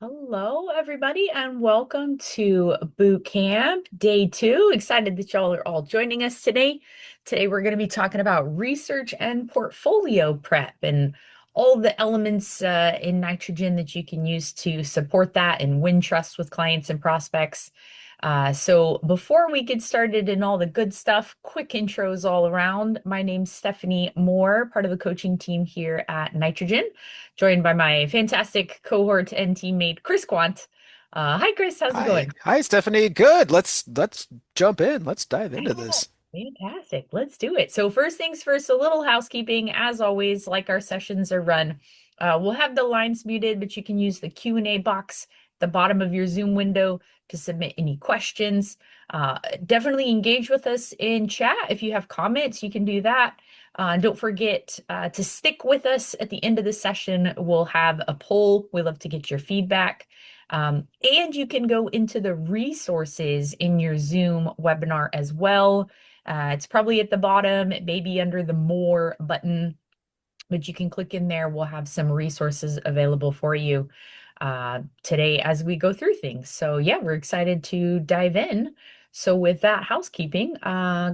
Hello, everybody, and welcome to Boot Camp Day 2. Excited that y'all are all joining us today. Today, we're going to be talking about research and portfolio prep and all the elements in nitrogen that you can use to support that and win trust with clients and prospects. So, before we get started in all the good stuff, quick intros all around. My name's Stephanie Moore, part of the coaching team here at Nitrogen, joined by my fantastic cohort and teammate, Chris Quant. Hi, Chris. How's it Hi. going? Hi, Stephanie. Good. Let's jump in. Let's dive into Oh, this. fantastic. Let's do it. So, first things first, a little housekeeping. As always, like our sessions are run, we'll have the lines muted, but you can use the Q&A box at the bottom of your Zoom window to submit any questions. Definitely engage with us in chat. If you have comments, you can do that. Don't forget to stick with us at the end of the session. We'll have a poll. We love to get your feedback. And you can go into the resources in your Zoom webinar as well. It's probably at the bottom, it may be under the More button, but you can click in there. We'll have some resources available for you today as we go through things. So, yeah, we're excited to dive in. So, with that housekeeping,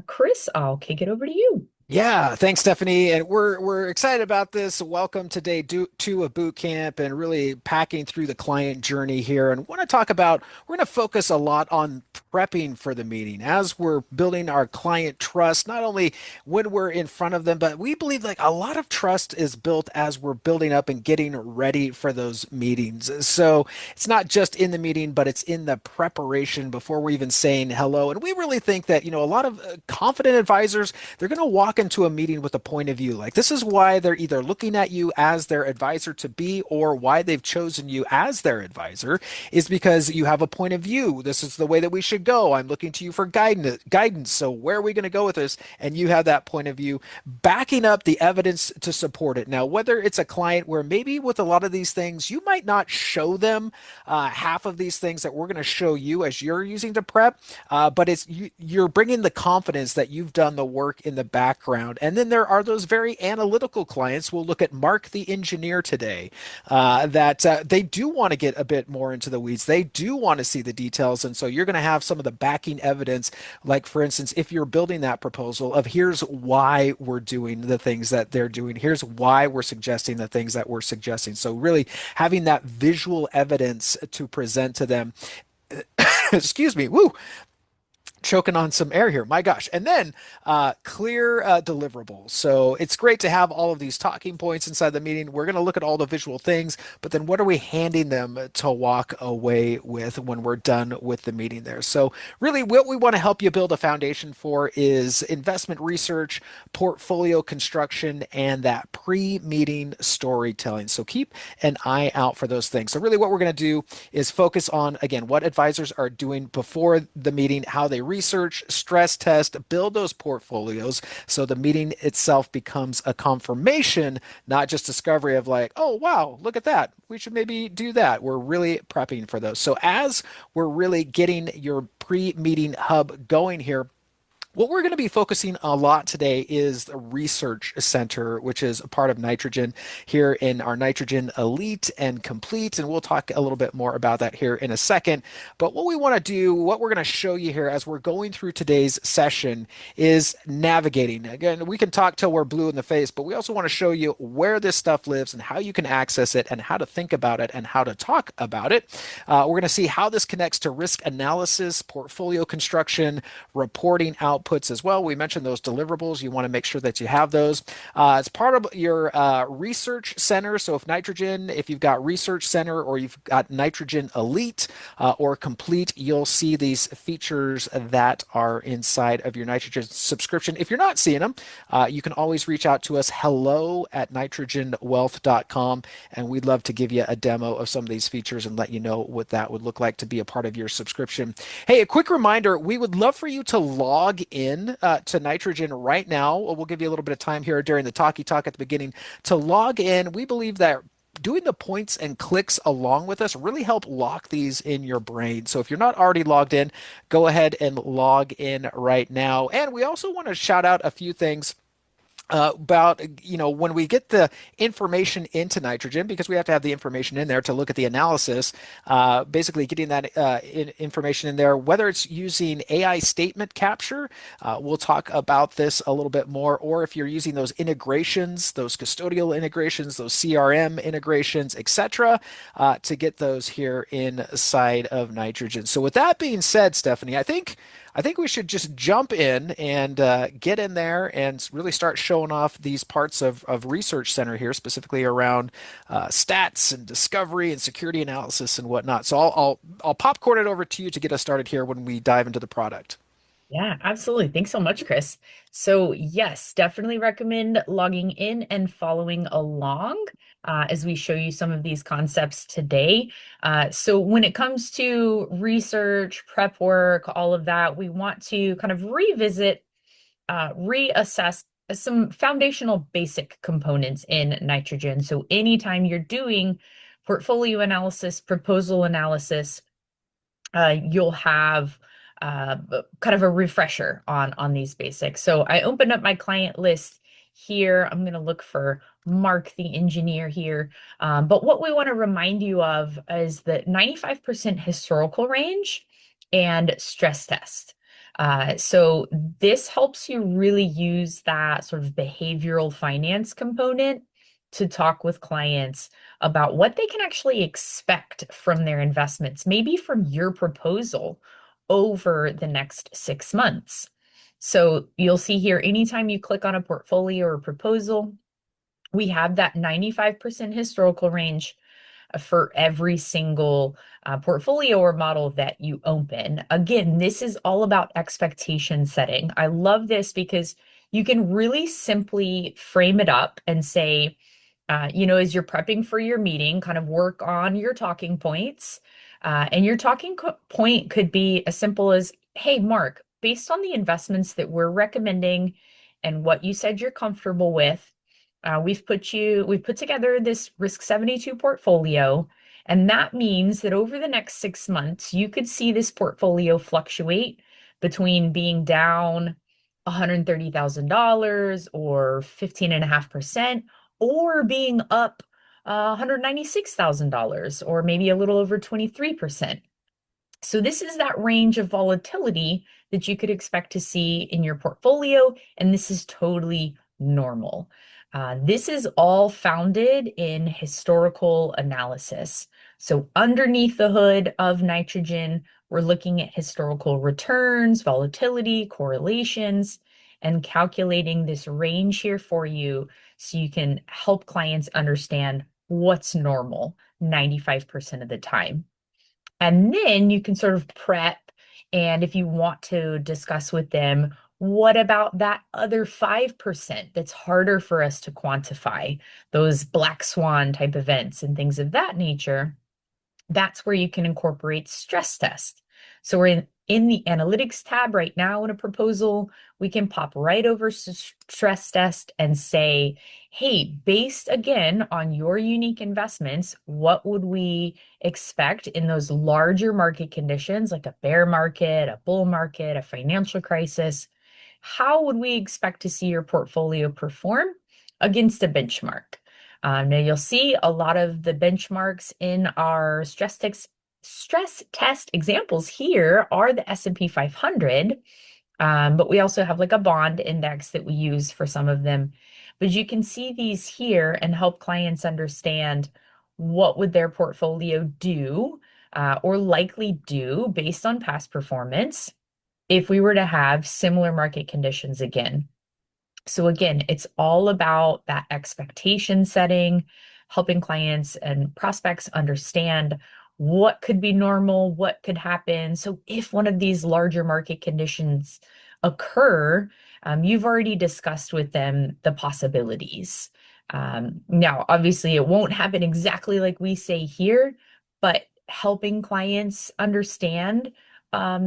Chris, I'll kick it over to you. Yeah, thanks, Stephanie. And we're excited about this. Welcome to day 2 of boot camp and really packing through the client journey here. And want to talk about, we're going to focus a lot on prepping for the meeting as we're building our client trust, not only when we're in front of them, but we believe like a lot of trust is built as we're building up and getting ready for those meetings. So it's not just in the meeting, but it's in the preparation before we're even saying hello. And we really think that, a lot of confident advisors, they're going to walk into a meeting with a point of view. Like this is why they're either looking at you as their advisor to be or why they've chosen you as their advisor is because you have a point of view. This is the way that we should go. I'm looking to you for guidance. So where are we going to go with this? And you have that point of view, backing up the evidence to support it. Now, whether it's a client where maybe with a lot of these things, you might not show them half of these things that we're going to show you as you're using to prep, but you're bringing the confidence that you've done the work in the background. And then there are those very analytical clients. We'll look at Mark the engineer today, that they do want to get a bit more into the weeds. They do want to see the details. And so you're going to have some of the backing evidence, like for instance, if you're building that proposal of here's why we're doing the things that they're doing, here's why we're suggesting the things that we're suggesting. So really having that visual evidence to present to them. Excuse me. Woo, choking on some air here. My gosh. And then clear deliverables. So it's great to have all of these talking points inside the meeting. We're going to look at all the visual things, but then what are we handing them to walk away with when we're done with the meeting there? So really what we want to help you build a foundation for is investment research, portfolio construction, and that pre-meeting storytelling. So keep an eye out for those things. So really what we're going to do is focus on, again, what advisors are doing before the meeting, how they research, stress test, build those portfolios so the meeting itself becomes a confirmation, not just discovery of like, oh, wow, look at that. We should maybe do that. We're really prepping for those. So as we're really getting your pre-meeting hub going here, what we're going to be focusing a lot today is the research center, which is a part of Nitrogen here in our Nitrogen Elite and Complete. And we'll talk a little bit more about that here in a second. But what we want to do, what we're going to show you here as we're going through today's session is navigating. Again, we can talk till we're blue in the face, but we also want to show you where this stuff lives and how you can access it and how to think about it and how to talk about it. We're going to see how this connects to risk analysis, portfolio construction, reporting outputs as well. We mentioned those deliverables. You want to make sure that you have those. It's part of your research center. So if you've got research center or you've got Nitrogen Elite or Complete, you'll see these features that are inside of your Nitrogen subscription. If you're not seeing them, you can always reach out to us, hello@nitrogenwealth.com, and we'd love to give you a demo of some of these features and let you know what that would look like to be a part of your subscription. Hey, a quick reminder, we would love for you to log in to Nitrogen right now. We'll give you a little bit of time here during the talkie talk at the beginning to log in. We believe that doing the points and clicks along with us really help lock these in your brain. So if you're not already logged in, go ahead and log in right now. And we also want to shout out a few things about when we get the information into nitrogen, because we have to have the information in there to look at the analysis, basically getting that information in there, whether it's using AI statement capture, we'll talk about this a little bit more, or if you're using those integrations, those custodial integrations, those CRM integrations, etc., to get those here inside of nitrogen. So with that being said, Stephanie, I think we should just jump in and get in there and really start showing off these parts of Research Center here, specifically around stats and discovery and security analysis and whatnot. So I'll popcorn it over to you to get us started here when we dive into the product. Yeah, absolutely. Thanks so much, Chris. So, yes, definitely recommend logging in and following along as we show you some of these concepts today. So, when it comes to research, prep work, all of that, we want to kind of revisit, reassess some foundational basic components in nitrogen. So, anytime you're doing portfolio analysis, proposal analysis, you'll have kind of a refresher on these basics. So I opened up my client list here. I'm going to look for Mark the engineer here. But what we want to remind you of is the 95% historical range and stress test. So this helps you really use that sort of behavioral finance component to talk with clients about what they can actually expect from their investments, maybe from your proposal over the next 6 months. So you'll see here, anytime you click on a portfolio or proposal, we have that 95% historical range for every single portfolio or model that you open. Again, this is all about expectation setting. I love this because you can really simply frame it up and say, as you're prepping for your meeting, kind of work on your talking points. And your point could be as simple as, hey, Mark, based on the investments that we're recommending and what you said you're comfortable with, we've put together this Risk 72 portfolio. And that means that over the next 6 months, you could see this portfolio fluctuate between being down $130,000 or 15.5%, or being up $196,000 or maybe a little over 23%. So this is that range of volatility that you could expect to see in your portfolio, and this is totally normal. This is all founded in historical analysis. So underneath the hood of nitrogen, we're looking at historical returns, volatility, correlations, and calculating this range here for you so you can help clients understand what's normal 95% of the time. And then you can sort of prep. And if you want to discuss with them, what about that other 5% that's harder for us to quantify, those black swan type events and things of that nature? That's where you can incorporate stress test. So we're in the analytics tab right now in a proposal. We can pop right over stress test and say, hey, based again on your unique investments, what would we expect in those larger market conditions like a bear market, a bull market, a financial crisis? How would we expect to see your portfolio perform against a benchmark? Now you'll see a lot of the benchmarks in our stress test examples here are the S&P 500, but we also have like a bond index that we use for some of them. But you can see these here and help clients understand what would their portfolio do or likely do based on past performance if we were to have similar market conditions again. So again, it's all about that expectation setting, helping clients and prospects understand what could be normal, what could happen. So if one of these larger market conditions occur, you've already discussed with them the possibilities. Now, obviously, it won't happen exactly like we say here, but helping clients understand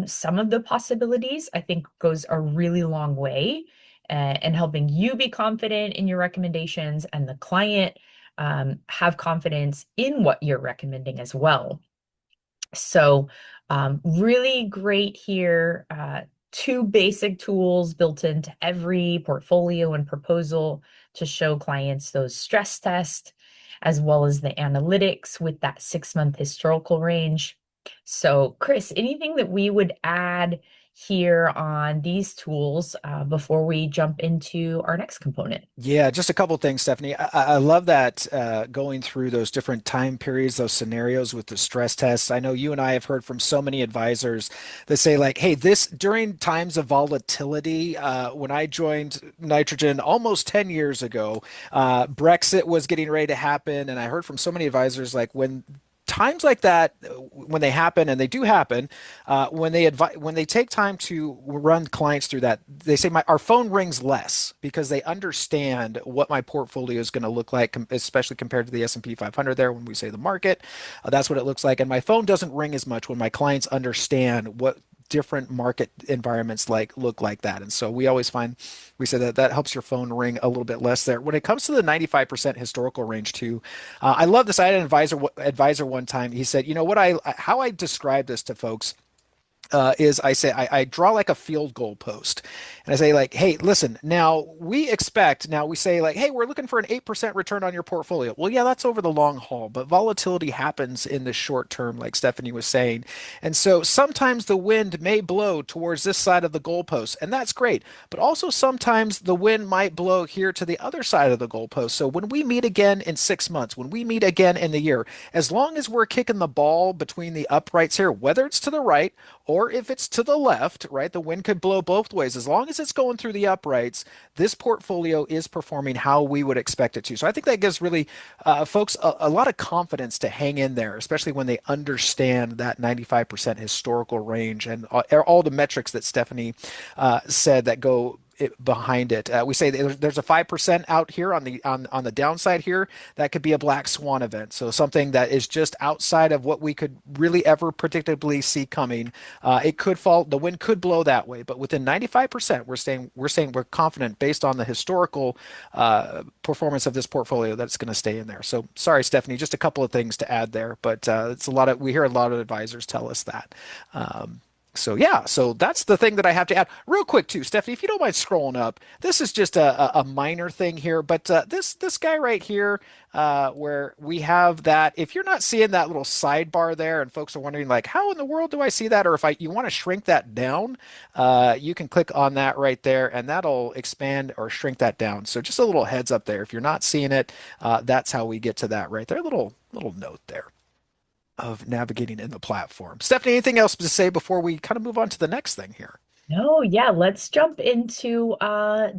some of the possibilities, I think, goes a really long way and helping you be confident in your recommendations and the client have confidence in what you're recommending as well. So, really great here two basic tools built into every portfolio and proposal to show clients those stress tests, as well as the analytics with that 6 month historical range. So, Chris, anything that we would add here on these tools before we jump into our next component? Yeah, just a couple things, Stephanie. I love that going through those different time periods, those scenarios with the stress tests. I know you and I have heard from so many advisors that say, like, hey, this during times of volatility, when I joined Nitrogen almost 10 years ago, Brexit was getting ready to happen. And I heard from so many advisors, like, when times like that, when they happen, and they do happen, when they take time to run clients through that, they say our phone rings less because they understand what my portfolio is going to look like, especially compared to the S&P 500. There, when we say the market, that's what it looks like, and my phone doesn't ring as much when my clients understand what different market environments like look like that. And so we always find we say that that helps your phone ring a little bit less there. When it comes to the 95% historical range too, I love this. I had an advisor one time. He said, you know what, I how I describe this to folks is I say I draw like a field goal post, and I say, like, hey, listen, now we say, like, hey, we're looking for an 8% return on your portfolio. Well, yeah, that's over the long haul, but volatility happens in the short term, like Stephanie was saying, and so sometimes the wind may blow towards this side of the goalpost, and that's great. But also sometimes the wind might blow here to the other side of the goalpost. So when we meet again in 6 months, when we meet again in the year, as long as we're kicking the ball between the uprights here, whether it's to the right or if it's to the left, right, the wind could blow both ways. As long as it's going through the uprights, this portfolio is performing how we would expect it to. So I think that gives really folks a lot of confidence to hang in there, especially when they understand that 95% historical range and all the metrics that Stephanie said that go behind it. We say there's a 5% out here on the downside here. That could be a black swan event. So something that is just outside of what we could really ever predictably see coming. It could fall, the wind could blow that way, but within 95%, we're saying we're confident based on the historical performance of this portfolio that it's going to stay in there. So sorry, Stephanie, just a couple of things to add there, but it's a lot of we hear a lot of advisors tell us that. So yeah, so that's the thing that I have to add real quick too, Stephanie. If you don't mind scrolling up, this is just a minor thing here, but this guy right here, where we have that. If you're not seeing that little sidebar there, and folks are wondering like, how in the world do I see that? Or if you want to shrink that down, you can click on that right there, and that'll expand or shrink that down. So just a little heads up there. If you're not seeing it, that's how we get to that right there. Little note there of navigating in the platform. Stephanie, anything else to say before we kind of move on to the next thing here? No, yeah, let's jump into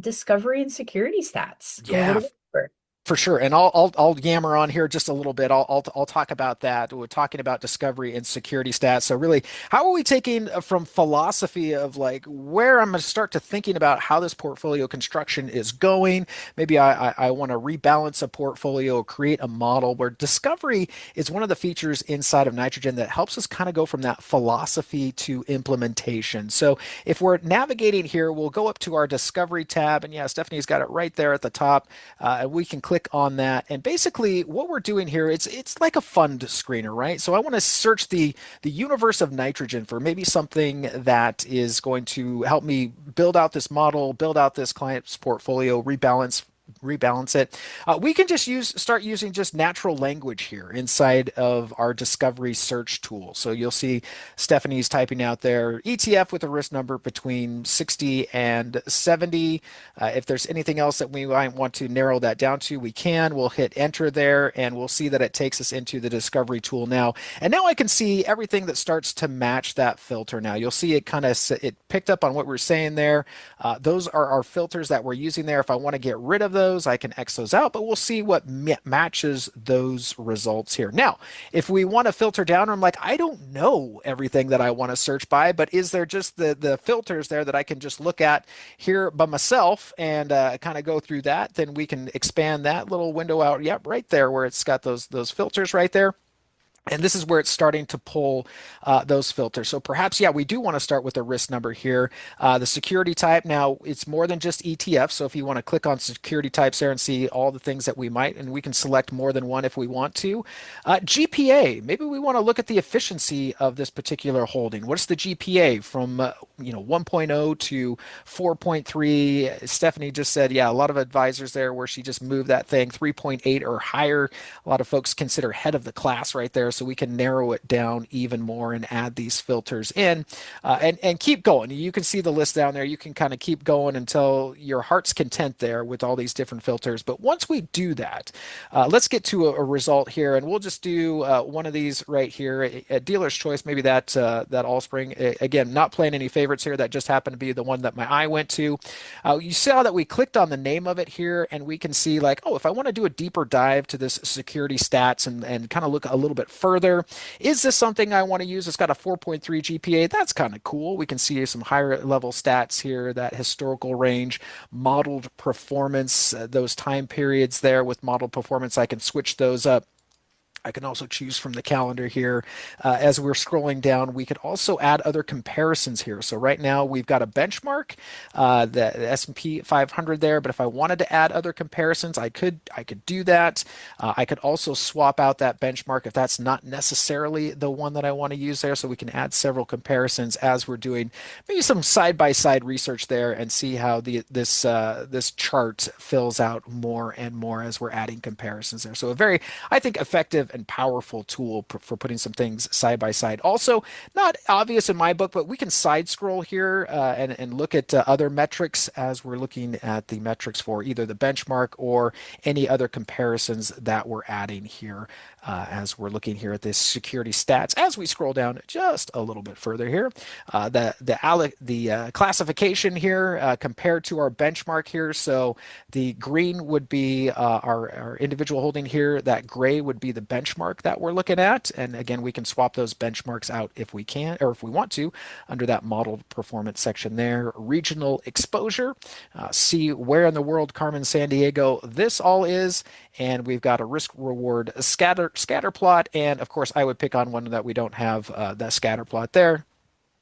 discovery and security stats. Go a Yeah, little bit deeper. for sure, and I'll yammer on here just a little bit. I'll talk about that. We're talking about discovery and security stats. So really, how are we taking from philosophy of like where I'm going to start to thinking about how this portfolio construction is going? Maybe I want to rebalance a portfolio, create a model where discovery is one of the features inside of Nitrogen that helps us kind of go from that philosophy to implementation. So if we're navigating here, we'll go up to our discovery tab, and yeah, Stephanie's got it right there at the top. And we can click on that. And basically what we're doing here, it's like a fund screener, right? So I want to search the universe of Nitrogen for maybe something that is going to help me build out this model, build out this client's portfolio, rebalance it. We can just start using just natural language here inside of our discovery search tool. So you'll see Stephanie's typing out there ETF with a risk number between 60 and 70. If there's anything else that we might want to narrow that down to, we can. We'll hit enter there, and we'll see that it takes us into the discovery tool now. And now I can see everything that starts to match that filter. Now you'll see it picked up on what we're saying there. Those are our filters that we're using there. If I want to get rid of those, I can X those out, but we'll see what matches those results here. Now, if we want to filter down, I'm like, I don't know everything that I want to search by, but is there just the filters there that I can just look at here by myself and kind of go through that? Then we can expand that little window out. Yep, right there where it's got those filters right there. And this is where it's starting to pull those filters. So perhaps, yeah, we do want to start with a risk number here. The security type, now it's more than just ETF. So if you want to click on security types there and see all the things that we might, and we can select more than one if we want to. GPA, maybe we want to look at the efficiency of this particular holding. What's the GPA from 1.0 to 4.3? Stephanie just said, yeah, a lot of advisors there where she just moved that thing 3.8 or higher. A lot of folks consider head of the class right there, so we can narrow it down even more and add these filters in, and keep going. You can see the list down there. You can kind of keep going until your heart's content there with all these different filters. But once we do that, let's get to a result here, and we'll just do one of these right here, a dealer's choice, maybe that Allspring. Again, not playing any favorites here. That just happened to be the one that my eye went to. You saw that we clicked on the name of it here, and we can see like, oh, if I want to do a deeper dive to this security stats and kind of look a little bit further, is this something I want to use? It's got a 4.3 GPA. That's kind of cool. We can see some higher level stats here, that historical range, modeled performance, those time periods there with modeled performance. I can switch those up. I can also choose from the calendar here. As we're scrolling down, we could also add other comparisons here. So right now we've got a benchmark, the S&P 500 there. But if I wanted to add other comparisons, I could do that. I could also swap out that benchmark if that's not necessarily the one that I want to use there. So we can add several comparisons as we're doing maybe some side-by-side research there and see how this chart fills out more and more as we're adding comparisons there. So a very, I think, effective and powerful tool for putting some things side by side. Also, not obvious in my book, but we can side scroll here and look at other metrics as we're looking at the metrics for either the benchmark or any other comparisons that we're adding here as we're looking here at this security stats. As we scroll down just a little bit further here, the classification here compared to our benchmark here. So the green would be our individual holding here. That gray would be the benchmark that we're looking at. And again, we can swap those benchmarks out if we can, or if we want to, under that modeled performance section there. Regional exposure, see where in the world, Carmen San Diego, this all is. And we've got a risk reward scatter plot. And of course, I would pick on one that we don't have the scatter plot there.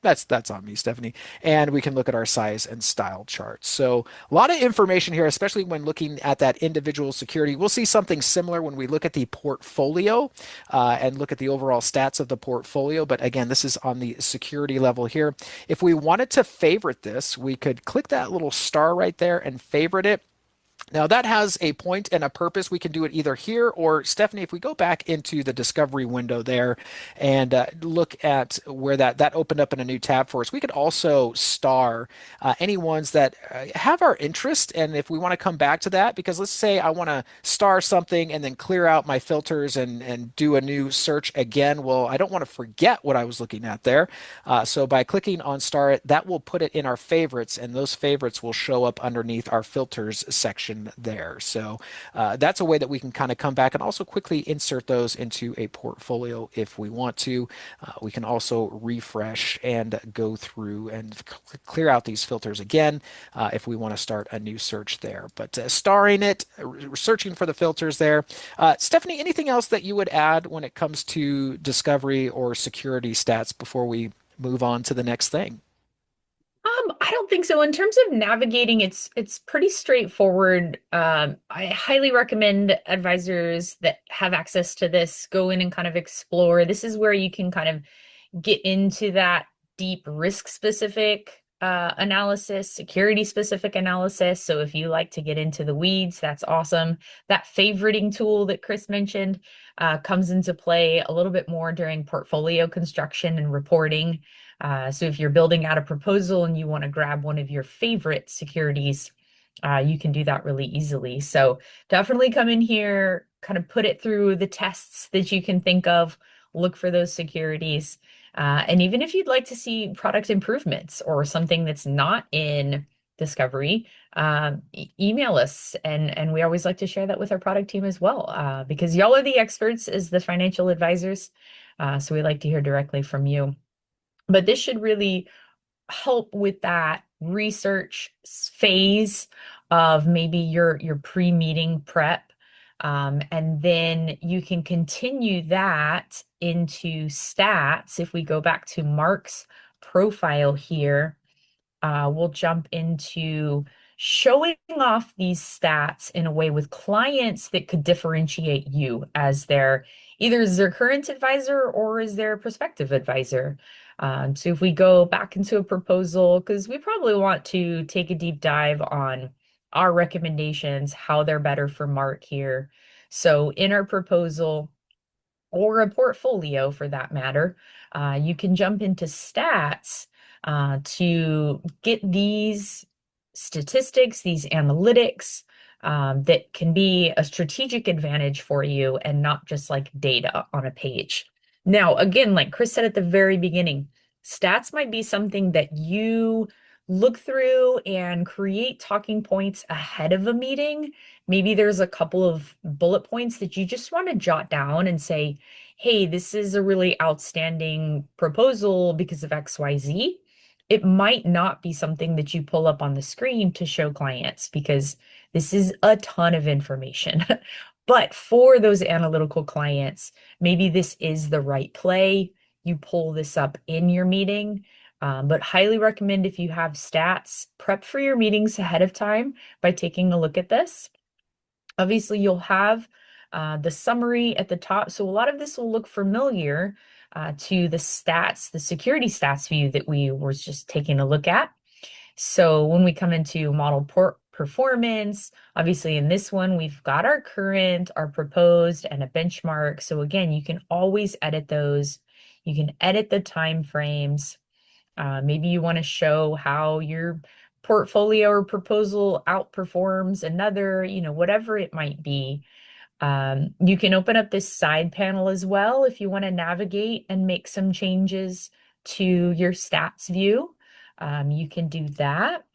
That's on me, Stephanie. And we can look at our size and style charts. So a lot of information here, especially when looking at that individual security. We'll see something similar when we look at the portfolio and look at the overall stats of the portfolio. But again, this is on the security level here. If we wanted to favorite this, we could click that little star right there and favorite it. Now that has a point and a purpose. We can do it either here or Stephanie, if we go back into the discovery window there and look at where that opened up in a new tab for us, we could also star any ones that have our interest. And if we want to come back to that, because let's say I want to star something and then clear out my filters and do a new search again. Well, I don't want to forget what I was looking at there. So by clicking on star it, that will put it in our favorites, and those favorites will show up underneath our filters section there. So that's a way that we can kind of come back and also quickly insert those into a portfolio if we want to. We can also refresh and go through and clear out these filters again if we want to start a new search there. But starring it, searching for the filters there. Stephanie, anything else that you would add when it comes to discovery or security stats before we move on to the next thing? I don't think so. In terms of navigating, it's pretty straightforward. I highly recommend advisors that have access to this go in and kind of explore. This is where you can kind of get into that deep risk specific analysis, security specific analysis. So if you like to get into the weeds, that's awesome. That favoriting tool that Chris mentioned comes into play a little bit more during portfolio construction and reporting. So if you're building out a proposal and you want to grab one of your favorite securities, you can do that really easily. So definitely come in here, kind of put it through the tests that you can think of, look for those securities. And even if you'd like to see product improvements or something that's not in discovery, email us. And we always like to share that with our product team as well, because y'all are the experts as the financial advisors. So we like to hear directly from you. But this should really help with that research phase of maybe your pre-meeting prep. And then you can continue that into stats. If we go back to Mark's profile here, we'll jump into showing off these stats in a way with clients that could differentiate you as their either as their current advisor or as their prospective advisor. So if we go back into a proposal, because we probably want to take a deep dive on our recommendations, how they're better for Mark here. So in our proposal, or a portfolio for that matter, you can jump into stats to get these statistics, these analytics that can be a strategic advantage for you and not just like data on a page. Now, again, like Chris said at the very beginning, stats might be something that you look through and create talking points ahead of a meeting. Maybe there's a couple of bullet points that you just want to jot down and say, hey, this is a really outstanding proposal because of XYZ. It might not be something that you pull up on the screen to show clients because this is a ton of information. But for those analytical clients, maybe this is the right play. You pull this up in your meeting. But highly recommend if you have stats, prep for your meetings ahead of time by taking a look at this. Obviously, you'll have the summary at the top. So a lot of this will look familiar to the stats, the security stats view that we were just taking a look at. So when we come into model performance, obviously in this one, we've got our current, our proposed, and a benchmark. So again, you can always edit those. You can edit the time frames. Maybe you want to show how your portfolio or proposal outperforms another, whatever it might be. You can open up this side panel as well if you want to navigate and make some changes to your stats view. You can do that.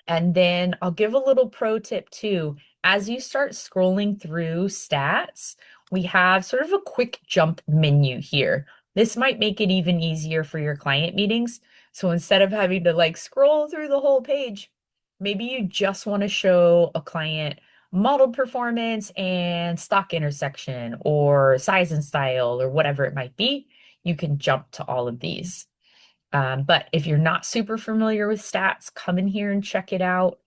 And then I'll give a little pro tip too. As you start scrolling through stats, we have sort of a quick jump menu here. This might make it even easier for your client meetings. So instead of having to like scroll through the whole page, maybe you just want to show a client model performance and stock intersection or size and style or whatever it might be. You can jump to all of these. But if you're not super familiar with stats, come in here and check it out.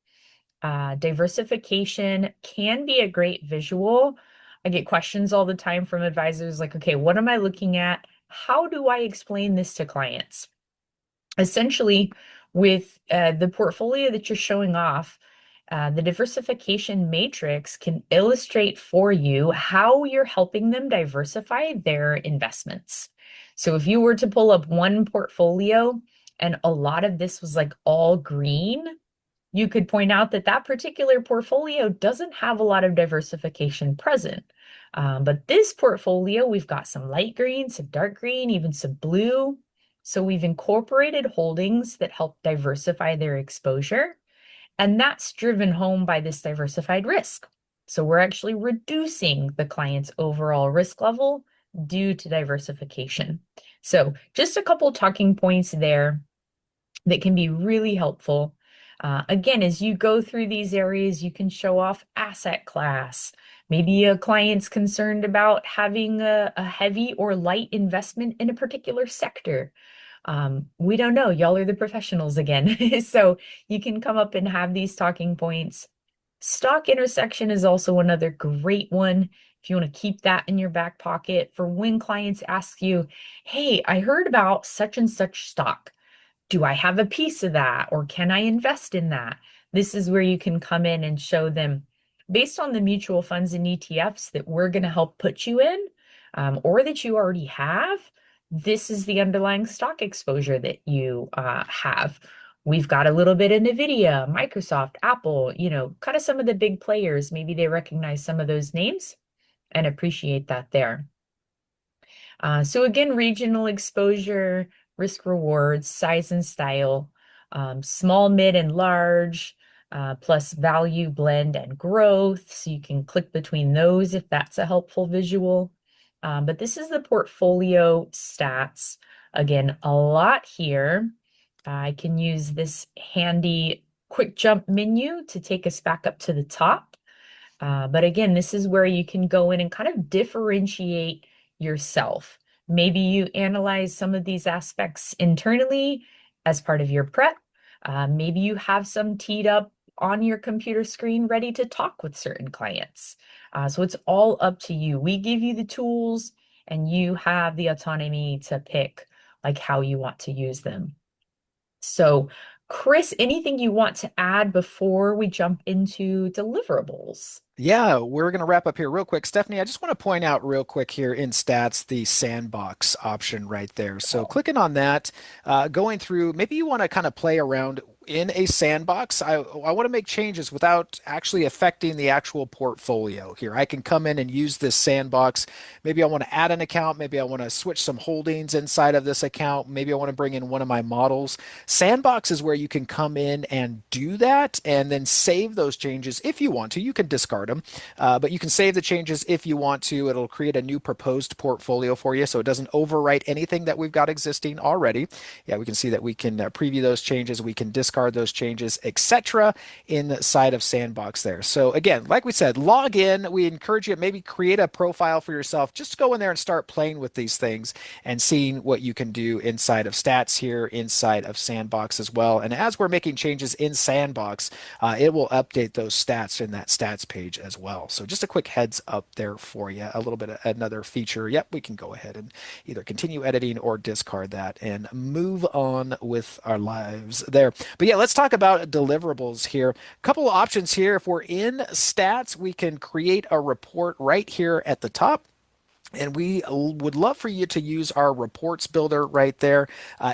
Diversification can be a great visual. I get questions all the time from advisors like, okay, what am I looking at? How do I explain this to clients? Essentially, with the portfolio that you're showing off, the diversification matrix can illustrate for you how you're helping them diversify their investments. So if you were to pull up one portfolio and a lot of this was like all green, you could point out that that particular portfolio doesn't have a lot of diversification present. But this portfolio, we've got some light green, some dark green, even some blue. So we've incorporated holdings that help diversify their exposure. And that's driven home by this diversified risk. So we're actually reducing the client's overall risk level due to diversification. So just a couple talking points there that can be really helpful. Again, as you go through these areas, you can show off asset class. Maybe a client's concerned about having a heavy or light investment in a particular sector. We don't know. Y'all are the professionals again. So you can come up and have these talking points. Stock intersection is also another great one. If you want to keep that in your back pocket for when clients ask you, hey, I heard about such and such stock. Do I have a piece of that or can I invest in that? This is where you can come in and show them based on the mutual funds and ETFs that we're going to help put you in or that you already have. This is the underlying stock exposure that you have. We've got a little bit of NVIDIA, Microsoft, Apple, kind of some of the big players. Maybe they recognize some of those names and appreciate that there. So again, regional exposure, risk rewards, size and style, small, mid, and large, plus value, blend, and growth. So you can click between those if that's a helpful visual. But this is the portfolio stats. Again, a lot here. I can use this handy quick jump menu to take us back up to the top. But again, this is where you can go in and kind of differentiate yourself. Maybe you analyze some of these aspects internally as part of your prep. Maybe you have some teed up on your computer screen ready to talk with certain clients. So it's all up to you. We give you the tools and you have the autonomy to pick like how you want to use them. So, Chris, anything you want to add before we jump into deliverables? Yeah, we're going to wrap up here real quick. Stephanie, I just want to point out real quick here in stats the sandbox option right there. So clicking on that, going through, maybe you want to kind of play around in a sandbox. I want to make changes without actually affecting the actual portfolio here. I can come in and use this sandbox. Maybe I want to add an account. Maybe I want to switch some holdings inside of this account. Maybe I want to bring in one of my models. Sandbox is where you can come in and do that and then save those changes if you want to. You can discard them, but you can save the changes if you want to. It'll create a new proposed portfolio for you so it doesn't overwrite anything that we've got existing already. Yeah, we can see that we can preview those changes, we can discard those changes, etc. inside of Sandbox there. So again, like we said, log in. We encourage you to maybe create a profile for yourself. Just go in there and start playing with these things and seeing what you can do inside of stats here, inside of Sandbox as well. And as we're making changes in Sandbox, it will update those stats in that stats page as well. So just a quick heads up there for you. A little bit of another feature. Yep, we can go ahead and either continue editing or discard that and move on with our lives there. But yeah, let's talk about deliverables here. A couple of options here. If we're in stats, we can create a report right here at the top. And we would love for you to use our reports builder right there.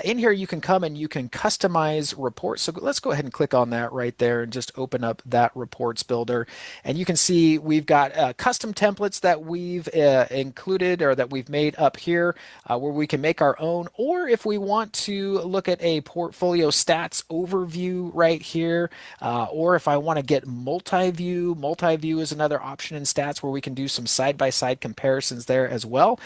In here, you can come and you can customize reports. So let's go ahead and click on that right there and just open up that reports builder. And you can see we've got custom templates that we've included or that we've made up here where we can make our own. Or if we want to look at a portfolio stats overview right here, or if I want to get multi-view, multi-view is another option in stats where we can do some side-by-side comparisons there as well.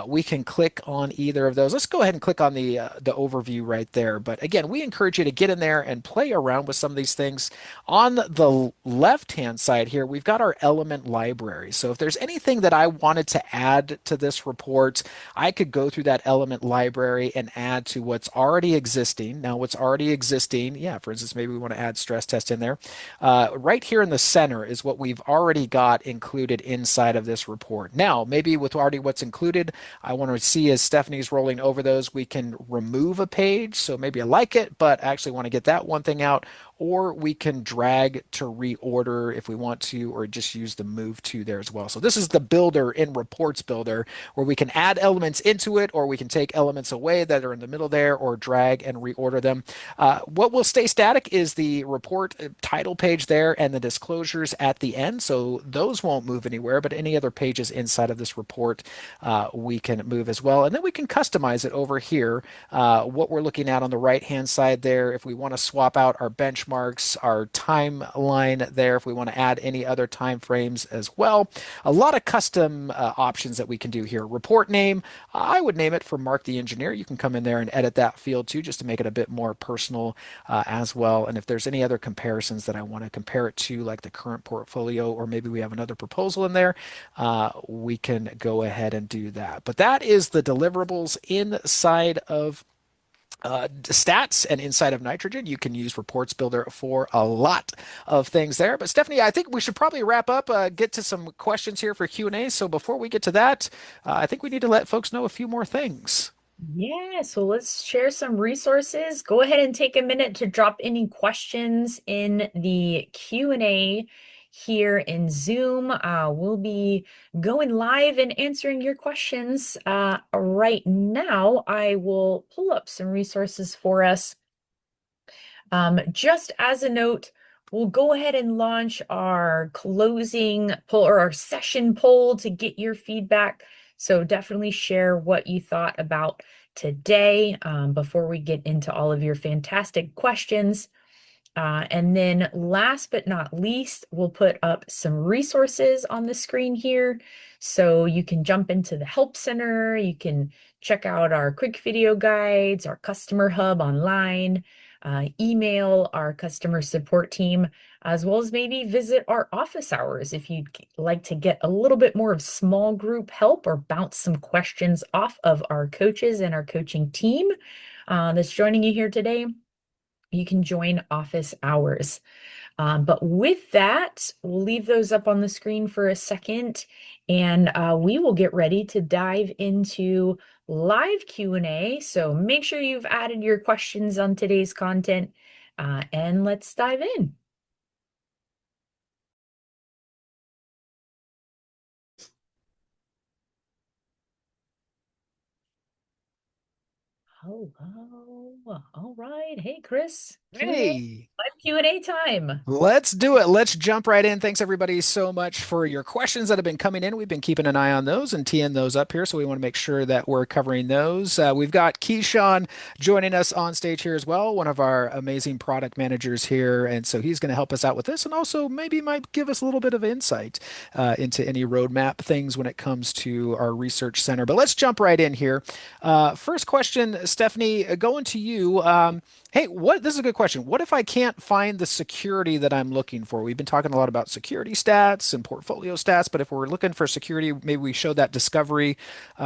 We can click on either of those. Let's go ahead and click on the overview right there. But again, we encourage you to get in there and play around with some of these things. On the left-hand side here, we've got our element library. So if there's anything that I wanted to add to this report, I could go through that element library and add to what's already existing. Now, what's already existing, yeah, for instance, maybe we want to add stress test in there. Right here in the center is what we've already got included inside of this report. Now, maybe with already what's included, I want to see as Stephanie's rolling over those, we can remove a page. So maybe I like it, but I actually want to get that one thing out. Or we can drag to reorder if we want to, or just use the move to there as well. So this is the builder in reports builder where we can add elements into it, or we can take elements away that are in the middle there, or drag and reorder them. What will stay static is the report title page there and the disclosures at the end. So those won't move anywhere, but any other pages inside of this report we can move as well. And then we can customize it over here. What we're looking at on the right hand side there, if we want to swap out our benchmarks, our timeline there, if we want to add any other time frames as well. A lot of custom options that we can do here. Report name, I would name it for Mark the Engineer. You can come in there and edit that field too, just to make it a bit more personal as well. And if there's any other comparisons that I want to compare it to, like the current portfolio, or maybe we have another proposal in there, we can go ahead and do that. But that is the deliverables inside of stats and inside of nitrogen. You can use reports builder for a lot of things there. But Stephanie, I think we should probably wrap up, get to some questions here for Q&A. So before we get to that, I think we need to let folks know a few more things. Yeah, so let's share some resources. Go ahead and take a minute to drop any questions in the Q&A here in Zoom. We'll be going live and answering your questions. Right now, I will pull up some resources for us. Just as a note, we'll go ahead and launch our closing poll or our session poll to get your feedback. So definitely share what you thought about today before we get into all of your fantastic questions. And then last but not least, we'll put up some resources on the screen here. So you can jump into the Help Center. You can check out our quick video guides, our customer hub online. email our customer support team, as well as maybe visit our office hours if you'd like to get a little bit more of small group help or bounce some questions off of our coaches and our coaching team that's joining you here today. You can join office hours. But with that, we'll leave those up on the screen for a second, and we will get ready to dive into live Q&A. So make sure you've added your questions on today's content, and let's dive in. Hello. All right. Hey, Chris. Q&A, Hey, live Q&A time. let's do it. Let's jump right in. Thanks everybody so much for your questions that have been coming in. We've been keeping an eye on those and teeing those up here, so we want to make sure that we're covering those. We've got Keyshawn joining us on stage here as well, one of our amazing product managers here, and so he's going to help us out with this, and also maybe might give us a little bit of insight into any roadmap things when it comes to our research center. But let's jump right in here. First question, Stephanie, going to you. Hey, what? This is a good question. What if I can't find the security that I'm looking for? We've been talking a lot about security stats and portfolio stats, but if we're looking for security, maybe we show that discovery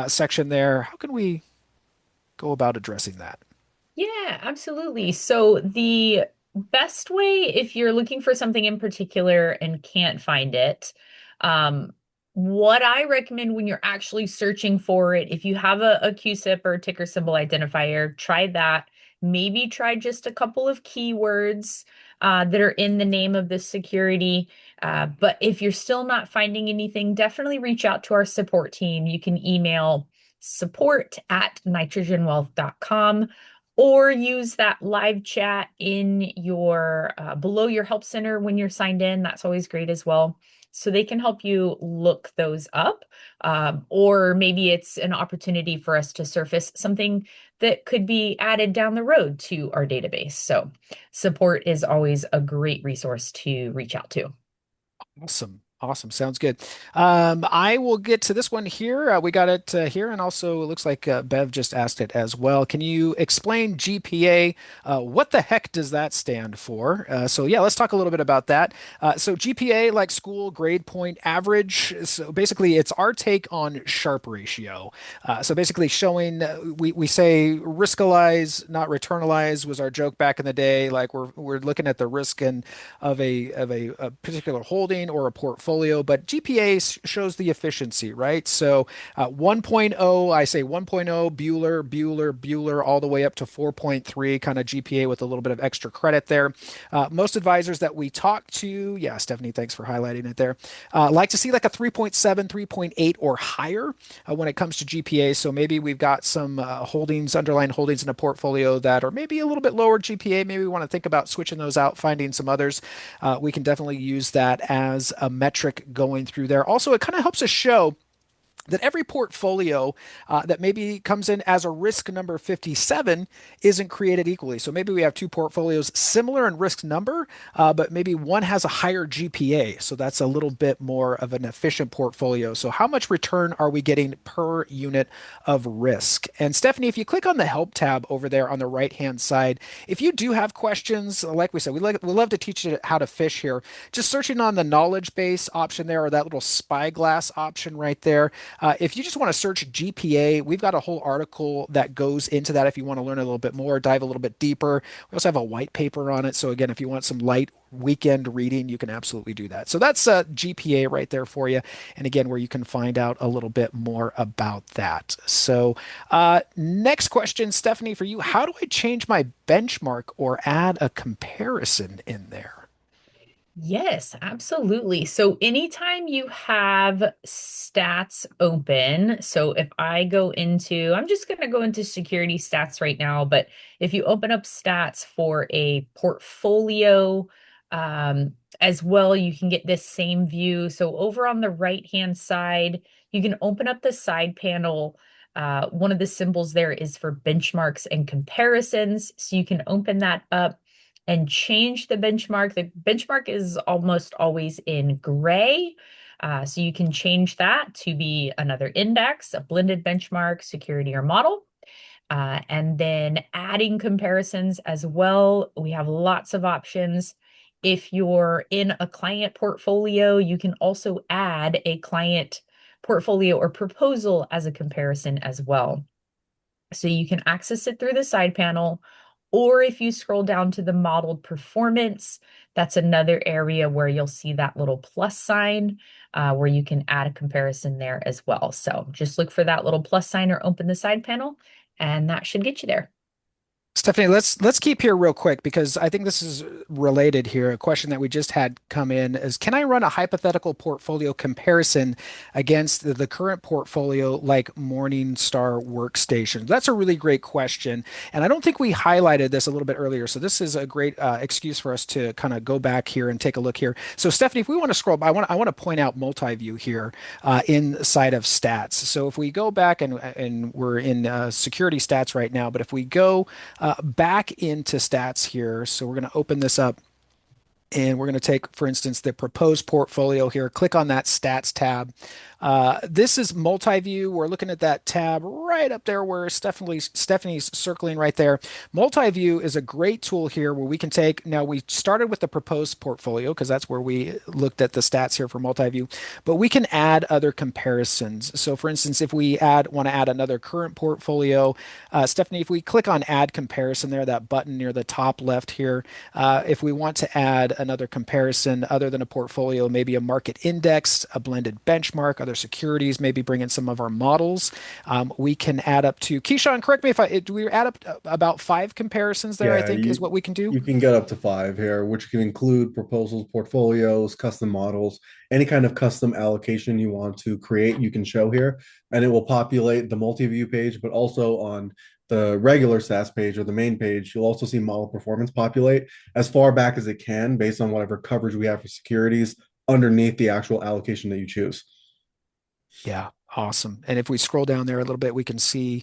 section there. How can we go about addressing that? Yeah, absolutely. So the best way, if you're looking for something in particular and can't find it, what I recommend when you're actually searching for it, if you have a QSIP or a ticker symbol identifier, try that. Maybe try just a couple of keywords that are in the name of the security. But if you're still not finding anything, definitely reach out to our support team. You can email support@nitrogenwealth.com or use that live chat in your below your help center when you're signed in. That's always great as well. So they can help you look those up. Or maybe it's an opportunity for us to surface something that could be added down the road to our database. So support is always a great resource to reach out to. Awesome. Awesome. Sounds good. I will get to this one here. We got it here, and also it looks like Bev just asked it as well. Can you explain GPA? What the heck does that stand for? So yeah, let's talk a little bit about that. So GPA, like school grade point average. So basically, it's our take on Sharpe ratio. So basically, showing we say riskalyze, not returnalize, was our joke back in the day. Like we're looking at the risk and a particular holding or a portfolio, but GPA shows the efficiency, right? So 1.0, I say 1.0, Bueller, Bueller, Bueller, all the way up to 4.3, kind of GPA with a little bit of extra credit there. Most advisors that we talk to, yeah, Stephanie, thanks for highlighting it there, like to see like a 3.7, 3.8 or higher when it comes to GPA. So maybe we've got some holdings, underlying holdings in a portfolio that are maybe a little bit lower GPA. Maybe we want to think about switching those out, finding some others. We can definitely use that as a metric going through there. Also, it kind of helps us show that every portfolio that maybe comes in as a risk number 57 isn't created equally. So maybe we have two portfolios similar in risk number, but maybe one has a higher GPA. So that's a little bit more of an efficient portfolio. So how much return are we getting per unit of risk? And Stephanie, if you click on the help tab over there on the right hand side, if you do have questions, like we said, we love to teach you how to fish here. Just searching on the knowledge base option there or that little spyglass option right there. If you just want to search GPA, we've got a whole article that goes into that if you want to learn a little bit more, dive a little bit deeper. We also have a white paper on it. So, again, if you want some light weekend reading, you can absolutely do that. So, that's GPA right there for you. And again, where you can find out a little bit more about that. So, next question, Stephanie, for you. How do I change my benchmark or add a comparison in there? Yes, absolutely. So anytime you have stats open, so if I go into, I'm just going to go into security stats right now, but if you open up stats for a portfolio as well, you can get this same view. So over on the right-hand side, you can open up the side panel. One of the symbols there is for benchmarks and comparisons. So you can open that up and change the benchmark. The benchmark is almost always in gray. So you can change that to be another index, a blended benchmark, security, or model. And then adding comparisons as well. We have lots of options. If you're in a client portfolio, you can also add a client portfolio or proposal as a comparison as well. So you can access it through the side panel, or if you scroll down to the modeled performance, that's another area where you'll see that little plus sign where you can add a comparison there as well. So just look for that little plus sign or open the side panel, and that should get you there. Stephanie, let's keep here real quick because I think this is related here. A question that we just had come in is, can I run a hypothetical portfolio comparison against the current portfolio like Morningstar Workstation? That's a really great question, and I don't think we highlighted this a little bit earlier. So this is a great excuse for us to kind of go back here and take a look here. So Stephanie, if we want to scroll, I want to point out multi-view here inside of stats. So if we go back and we're in security stats right now, but if we go back into stats here. So we're going to open this up and we're going to take, for instance, the proposed portfolio here. Click on that stats tab. This is multi-view. We're looking at that tab right up there where Stephanie's circling right there. Multi-view is a great tool here where we can take, now we started with the proposed portfolio because that's where we looked at the stats here for multi-view, but we can add other comparisons. So for instance, if we want to add another current portfolio, Stephanie, if we click on add comparison there, that button near the top left here, if we want to add another comparison other than a portfolio, maybe a market index, a blended benchmark, other securities, maybe bring in some of our models. We can add up to, Keyshawn, correct me if do we add up about 5 comparisons there, I Yeah, think is what we can do. you can get up to five here, which can include proposals, portfolios, custom models, any kind of custom allocation you want to create, you can show here, and it will populate the multi-view page, but also on the regular SaaS page or the main page, you'll also see model performance populate as far back as it can based on whatever coverage we have for securities underneath the actual allocation that you choose. Yeah, awesome. And if we scroll down there a little bit, we can see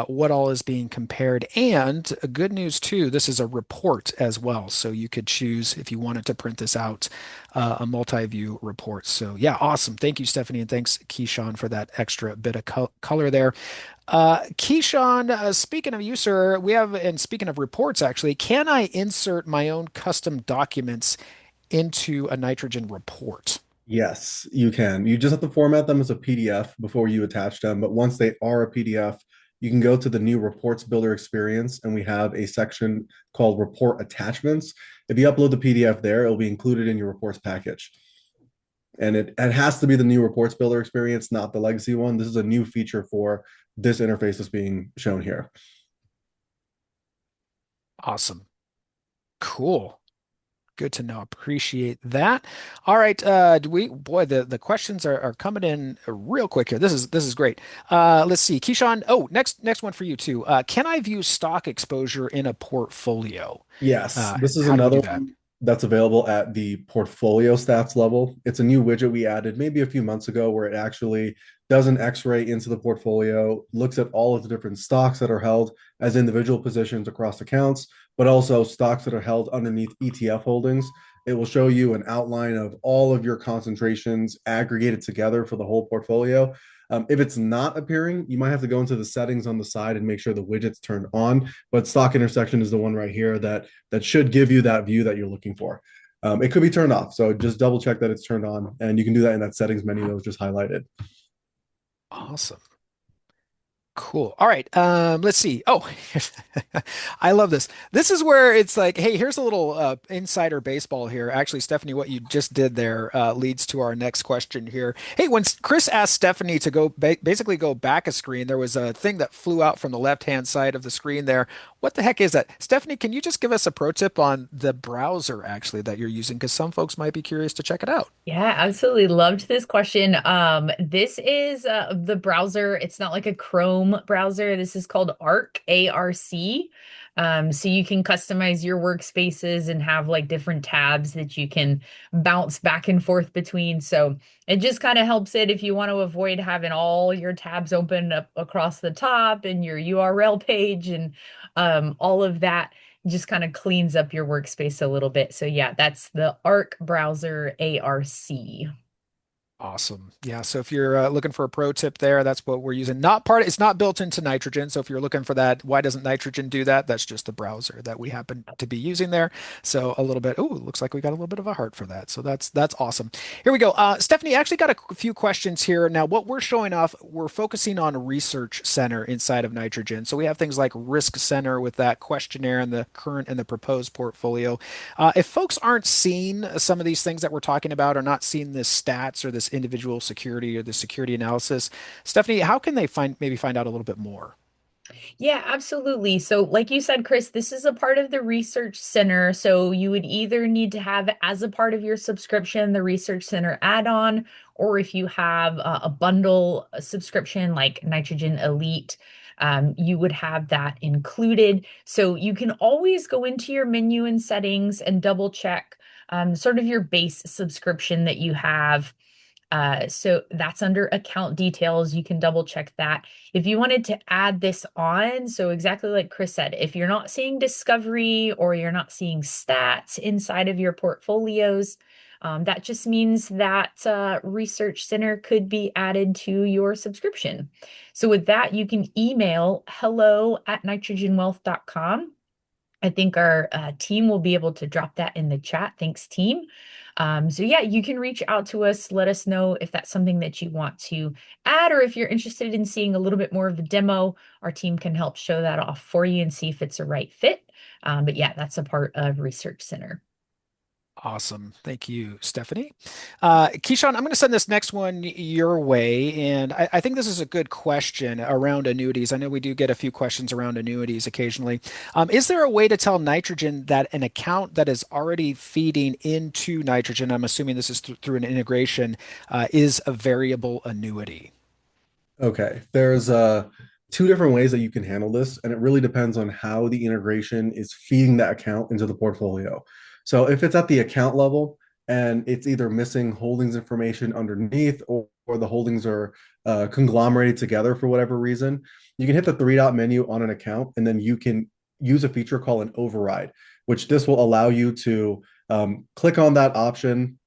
what all is being compared. And good news too, this is a report as well. So you could choose if you wanted to print this out, a multi-view report. So yeah, awesome. Thank you, Stephanie, and thanks, Keyshawn, for that extra bit of color there. Keyshawn, speaking of you, sir, and speaking of reports, actually, can I insert my own custom documents into a nitrogen report? Yes, you can. You just have to format them as a PDF before you attach them. But once they are a PDF, you can go to the new reports builder experience, and we have a section called report attachments. If you upload the PDF there, it'll be included in your reports package. And it has to be the new reports builder experience, not the legacy one. This is a new feature for this interface that's being shown here. Awesome. Cool. Good to know. Appreciate that. All right. Do we, boy, the questions are coming in real quick here. This is great. Let's see. Keyshawn. Oh, next one for you too. Can I view stock exposure in a portfolio? Yes, this is How do we another do that? one that's available at the portfolio stats level. It's a new widget we added maybe a few months ago where it actually does an x-ray into the portfolio, looks at all of the different stocks that are held as individual positions across accounts, but also stocks that are held underneath ETF holdings. It will show you an outline of all of your concentrations aggregated together for the whole portfolio. If it's not appearing, you might have to go into the settings on the side and make sure the widget's turned on. But stock intersection is the one right here that should give you that view that you're looking for. It could be turned off, so just double check that it's turned on, and you can do that in that settings menu that was just highlighted. Awesome. Cool. All right. Let's see. Oh, I love this. This is where it's like, hey, here's a little insider baseball here. Actually, Stephanie, what you just did there leads to our next question here. Hey, when Chris asked Stephanie to go basically go back a screen, there was a thing that flew out from the left-hand side of the screen there. What the heck is that? Stephanie, can you just give us a pro tip on the browser actually that you're using? Because some folks might be curious to check it out. Yeah, absolutely. Loved this question. This is the browser. It's not like a Chrome browser. This is called Arc, A-R-C. So you can customize your workspaces and have like different tabs that you can bounce back and forth between. So it just kind of helps it if you want to avoid having all your tabs open up across the top and your URL page and all of that just kind of cleans up your workspace a little bit. So yeah, that's the Arc browser, ARC. Awesome. Yeah. So if you're looking for a pro tip there, that's what we're using. Not part, it's not built into nitrogen. So if you're looking for that, why doesn't nitrogen do that? That's just the browser that we happen to be using there. So a little bit, oh, looks like we got a little bit of a heart for that. So that's awesome. Here we go. Stephanie, actually got a few questions here. Now, what we're showing off, we're focusing on Research Center inside of nitrogen. So we have things like Risk Center with that questionnaire and the current and the proposed portfolio. If folks aren't seeing some of these things that we're talking about or not seeing this stats or this individual security or the security analysis, Stephanie, how can they find out a little bit more? Yeah, absolutely. So, like you said, Chris, this is a part of the Research Center. So, you would either need to have, as a part of your subscription, the Research Center add-on, or if you have a bundle subscription like Nitrogen Elite, you would have that included. So, you can always go into your menu and settings and double check sort of your base subscription that you have. So that's under account details. You can double check that. If you wanted to add this on, so exactly like Chris said, if you're not seeing discovery or you're not seeing stats inside of your portfolios, that just means that Research Center could be added to your subscription. So with that, you can email hello@nitrogenwealth.com. I think our team will be able to drop that in the chat. Thanks, team. So yeah, you can reach out to us. Let us know if that's something that you want to add, or if you're interested in seeing a little bit more of a demo, our team can help show that off for you and see if it's a right fit. But yeah, that's a part of Research Center. Awesome. Thank you, Stephanie. Keyshawn, I'm going to send this next one your way. And I think this is a good question around annuities. I know we do get a few questions around annuities occasionally. Is there a way to tell nitrogen that an account that is already feeding into nitrogen, I'm assuming this is through an integration, is a variable annuity? Okay, there's two different ways that you can handle this, and it really depends on how the integration is feeding that account into the portfolio. So if it's at the account level and it's either missing holdings information underneath, or the holdings are conglomerated together for whatever reason, you can hit the three dot menu on an account, and then you can use a feature called an override, which this will allow you to click on that option.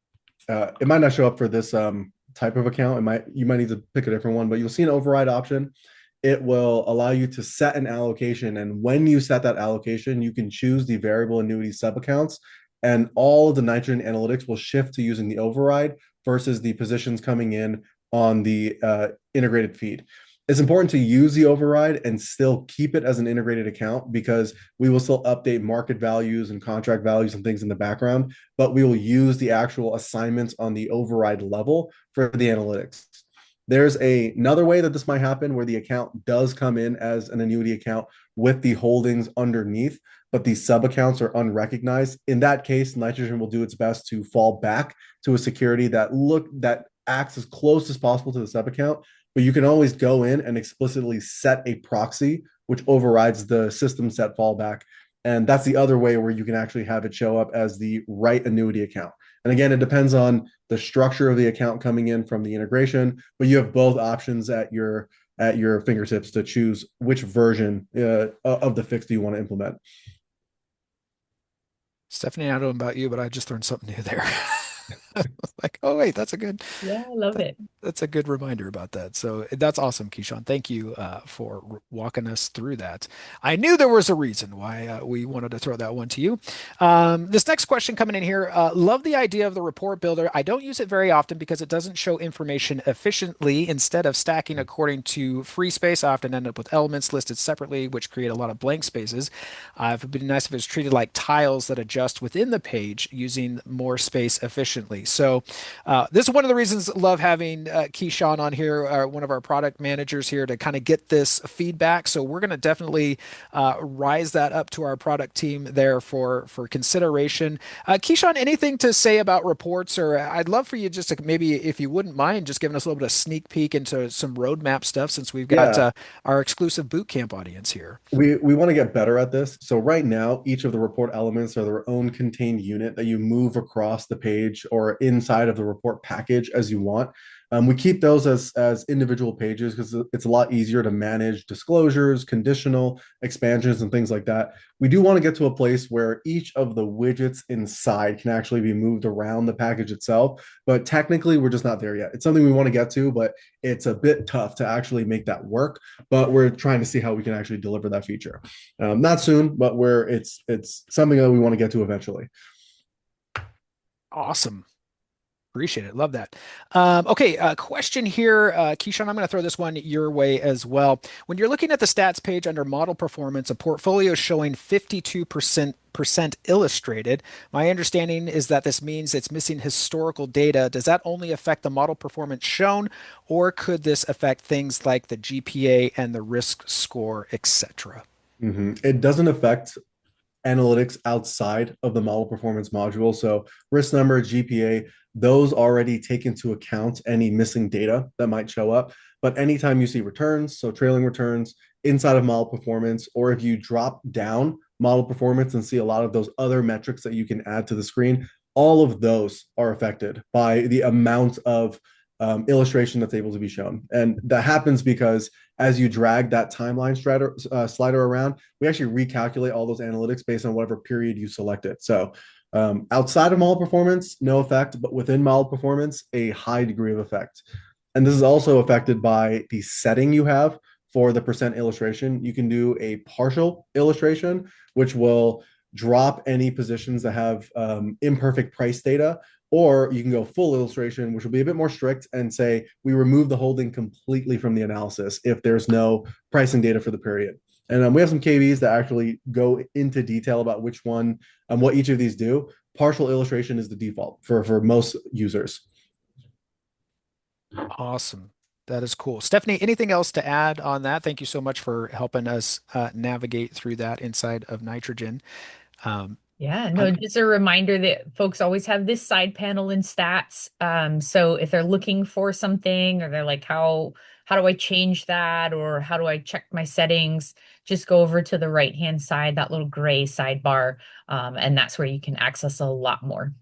It might not show up for this type of account. It might, you might need to pick a different one, but you'll see an override option. It will allow you to set an allocation, and when you set that allocation, you can choose the variable annuity sub accounts, and all of the nitrogen analytics will shift to using the override versus the positions coming in on the integrated feed. It's important to use the override and still keep it as an integrated account, because we will still update market values and contract values and things in the background, but we will use the actual assignments on the override level for the analytics. There's another way that this might happen where the account does come in as an annuity account with the holdings underneath, but the sub accounts are unrecognized. In that case, nitrogen will do its best to fall back to a security that acts as close as possible to the sub account, but you can always go in and explicitly set a proxy which overrides the system set fallback. And that's the other way where you can actually have it show up as the right annuity account. And again, it depends on the structure of the account coming in from the integration, but you have both options at your fingertips to choose which version of the fix do you want to implement. Stephanie, I don't know about you, but I just learned something new there. Like, oh wait, that's a good Yeah, I love that, it. that's a good reminder about that. So that's awesome, Keyshawn. Thank you for walking us through that. I knew there was a reason why we wanted to throw that one to you. This next question coming in here, love the idea of the report builder. I don't use it very often because it doesn't show information efficiently. Instead of stacking according to free space, I often end up with elements listed separately, which create a lot of blank spaces. It would be nice if it was treated like tiles that adjust within the page using more space efficiently. So this is one of the reasons I love having Keyshawn on here, one of our product managers here, to kind of get this feedback. So we're going to definitely rise that up to our product team there for consideration. Keyshawn, anything to say about reports? Or I'd love for you just to maybe, if you wouldn't mind, just giving us a little bit of sneak peek into some roadmap stuff, since we've got Yeah, our exclusive bootcamp audience here. we want to get better at this. So right now, each of the report elements are their own contained unit that you move across the page or inside of the report package as you want. We keep those as individual pages because it's a lot easier to manage disclosures, conditional expansions, and things like that. We do want to get to a place where each of the widgets inside can actually be moved around the package itself, but technically we're just not there yet. It's something we want to get to, but it's a bit tough to actually make that work. But we're trying to see how we can actually deliver that feature. Not soon, but it's something that we want to get to eventually. Awesome. Appreciate it. Love that. Okay, question here, Keyshawn. I'm going to throw this one your way as well. When you're looking at the stats page under model performance, a portfolio is showing 52% illustrated. My understanding is that this means it's missing historical data. Does that only affect the model performance shown, or could this affect things like the GPA and the risk score, etc.? It doesn't affect analytics outside of the model performance module. So risk number, GPA, those already take into account any missing data that might show up. But anytime you see returns, so trailing returns inside of model performance, or if you drop down model performance and see a lot of those other metrics that you can add to the screen, all of those are affected by the amount of illustration that's able to be shown. And that happens because as you drag that timeline slider around, we actually recalculate all those analytics based on whatever period you selected. So outside of model performance, no effect, but within model performance, a high degree of effect. And this is also affected by the setting you have for the percent illustration. You can do a partial illustration, which will drop any positions that have imperfect price data, or you can go full illustration, which will be a bit more strict and say we remove the holding completely from the analysis if there's no pricing data for the period. And we have some KVs that actually go into detail about which one, what each of these do. Partial illustration is the default for most users. Awesome. That is cool. Stephanie, anything else to add on that? Thank you so much for helping us navigate through that inside of Nitrogen. Um, Yeah, no, I'm just a reminder that folks always have this side panel in stats. So if they're looking for something or they're like, how do I change that? Or how do I check my settings? Just go over to the right-hand side, that little gray sidebar. And that's where you can access a lot more.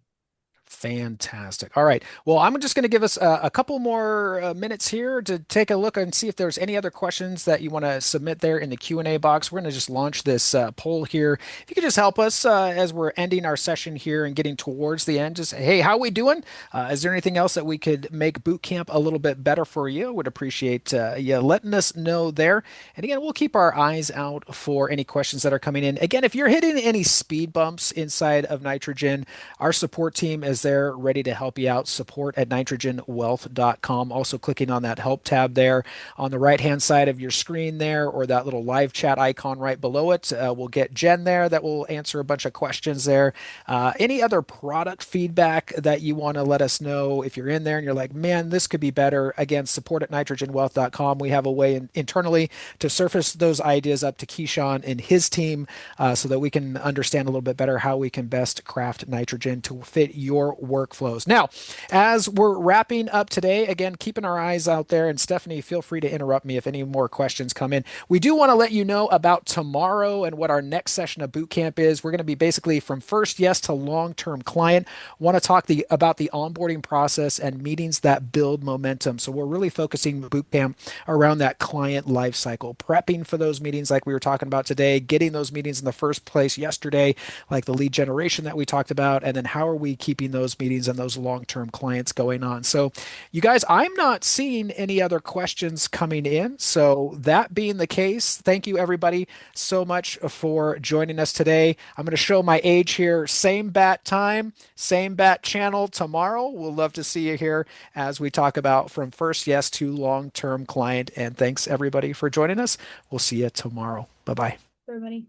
Fantastic. All right. Well, I'm just going to give us a couple more minutes here to take a look and see if there's any other questions that you want to submit there in the Q&A box. We're going to just launch this poll here. If you could just help us as we're ending our session here and getting towards the end, just hey, how we doing? Is there anything else that we could make boot camp a little bit better for you? Would appreciate you letting us know there. And again, we'll keep our eyes out for any questions that are coming in. Again, if you're hitting any speed bumps inside of Nitrogen, our support team is there ready to help you out. Support at nitrogenwealth.com. Also clicking on that help tab there on the right hand side of your screen there, or that little live chat icon right below it. We'll get Jen there that will answer a bunch of questions there. Any other product feedback that you want to let us know if you're in there and you're like, man, this could be better. Again, support at nitrogenwealth.com. We have a way internally to surface those ideas up to Keyshawn and his team so that we can understand a little bit better how we can best craft nitrogen to fit your workflows. Now, as we're wrapping up today, again, keeping our eyes out there, and Stephanie, feel free to interrupt me if any more questions come in. We do want to let you know about tomorrow and what our next session of boot camp is. We're going to be basically from first yes to long-term client. Want to talk about the onboarding process and meetings that build momentum. So we're really focusing boot camp around that client life cycle, prepping for those meetings like we were talking about today, getting those meetings in the first place yesterday, like the lead generation that we talked about, and then how are we keeping those meetings and those long-term clients going on. So you guys, I'm not seeing any other questions coming in. So that being the case, thank you everybody so much for joining us today. I'm going to show my age here. Same bat time, same bat channel tomorrow. We'll love to see you here as we talk about from first yes to long-term client. And thanks everybody for joining us. We'll see you tomorrow. Bye-bye. Everybody.